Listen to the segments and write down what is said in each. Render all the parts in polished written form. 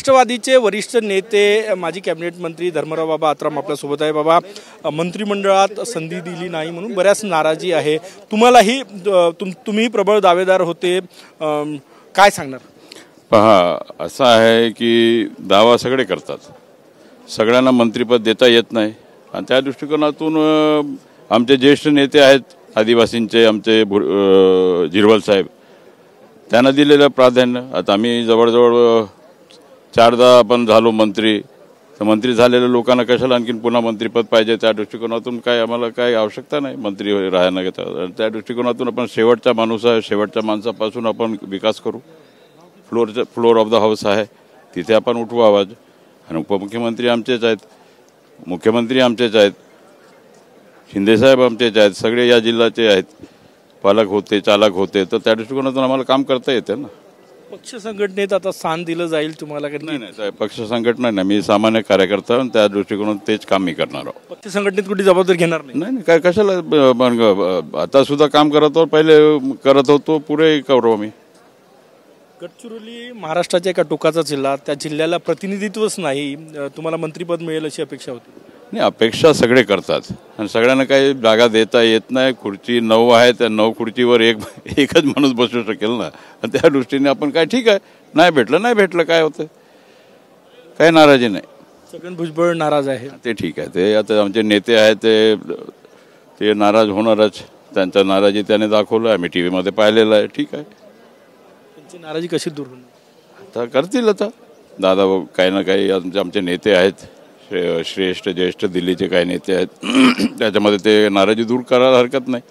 राष्ट्रवादीचे वरिष्ठ नेते माजी कॅबिनेट मंत्री धर्मराव बाबा आत्राम आपल्यासोबत आहे। बाबा, मंत्रिमंडळात संधी दिली नाही म्हणून बऱ्याच नाराजी आहे, तुम्हालाही तुम्ही प्रबळ दावेदार होते, काय सांगणार? पहा, असं आहे की दावा सगळे करतात, सगळ्यांना मंत्रिपद देता येत नाही आणि त्या दृष्टिकोनातून आमचे ज्येष्ठ नेते आहेत आदिवासींचे, आमचे जिरवल साहेब, त्यांना दिलेलं प्राधान्य। आता आम्ही जवळजवळ 4दा आपण झालो मंत्री, तर मंत्री झालेल्या लोकांना कशाला आणखीन पुन्हा मंत्रिपद पाहिजे, त्या दृष्टिकोनातून काय आम्हाला काय आवश्यकता नाही मंत्री राहणं घेता। त्या दृष्टिकोनातून आपण शेवटचा माणूस आहे, शेवटच्या माणसापासून आपण विकास करू। फ्लोर ऑफ द हाऊस आहे, तिथे आपण उठवू आवाज। आणि उपमुख्यमंत्री आमचेच आहेत, मुख्यमंत्री आमचेच आहेत, शिंदेसाहेब आमचेच आहेत, सगळे या जिल्ह्याचे आहेत, पालक होते, चालक होते, तर त्या दृष्टिकोनातून आम्हाला काम करता येते ना। पक्ष संघटनेत आता स्थान दिलं जाईल तुम्हाला? नाही, पक्ष संघटना नाही, मी सामान्य कार्यकर्ता आणि त्या दृष्टिकोनातून तेच काम मी करणार आहोत। पक्ष संघटनेत कुठे जबाबदारी घेणार नाही? नाही, काय कशाला, आता सुद्धा काम करत आहोत, पहिले करत होतो, पुरे करू आम्ही। गडचिरोली महाराष्ट्राच्या एका टोकाचा जिल्हा, त्या जिल्ह्याला प्रतिनिधित्वच नाही, तुम्हाला मंत्रिपद मिळेल अशी अपेक्षा होती? नाही, अपेक्षा सगळे करतात आणि सगळ्यांना काही जागा देता येत नाही। खुर्ची 9 आहे, त्या 9 खुर्चीवर एकच माणूस बसू शकेल ना, आणि त्या दृष्टीने आपण काय ठीक आहे, नाही भेटलं काय होतं, काय नाराजी नाही। छगन भुजबळ नाराज आहे, ते ठीक आहे, ते आता आमचे नेते आहेत, ते नाराज होणारच, त्यांचा नाराजी त्याने दाखवलं, आम्ही TV मध्ये पाहिलेलं आहे, ठीक आहे। त्यांची नाराजी कशी दूर होणार? आता करतील, आता दादा काही ना काही आमचे नेते आहेत, श्रेष्ठ ज्येष्ठ दिल्लीचे काही नेते आहेत, त्याच्यामध्ये ते नाराजी दूर करायला हरकत नाही।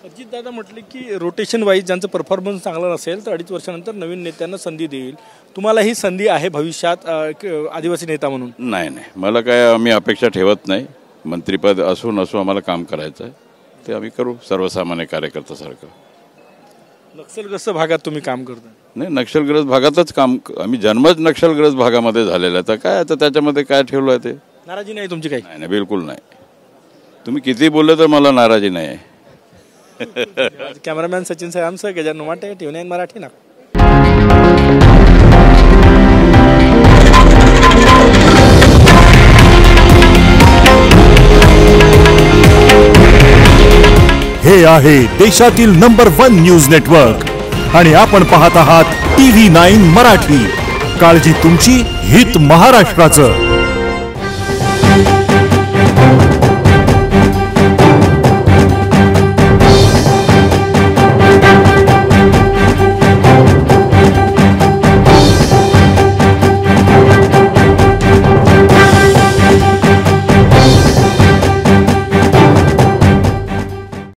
अजित दादा म्हटले की रोटेशन वाईज ज्यांचं परफॉर्मन्स चांगला नसेल तर 2.5 वर्षानंतर नवीन नेत्यांना संधी देईल, तुम्हाला ही संधी आहे भविष्यात आदिवासी नेता म्हणून? नाही, मला काय, आम्ही अपेक्षा ठेवत नाही, मंत्रिपद असो नसो आम्हाला काम करायचं आहे, ते आम्ही करू सर्वसामान्य कार्यकर्त्यासारखं। नक्षलग्रस्त भागात तुम्ही काम करता? नाही, नक्षलग्रस्त भागातच काम, आम्ही जन्मच नक्षलग्रस्त भागामध्ये झालेला आहे, तर काय आता त्याच्यामध्ये काय ठेवलं आहे? ते नाराजी नाही तुमची काही? नाही, बिलकुल नाही, तुम्ही किती बोलले तर मला नाराजी नाही आहे। कॅमेरामॅन सचिन साहेबांसह गजानन उमाटे, TV9 मराठी, नागपूर। हे आहे देशातील नंबर 1 न्यूज नेटवर्क आणि आपण पाहत आहात TV9 मराठी। काळजी तुमची, हित महाराष्ट्राचं।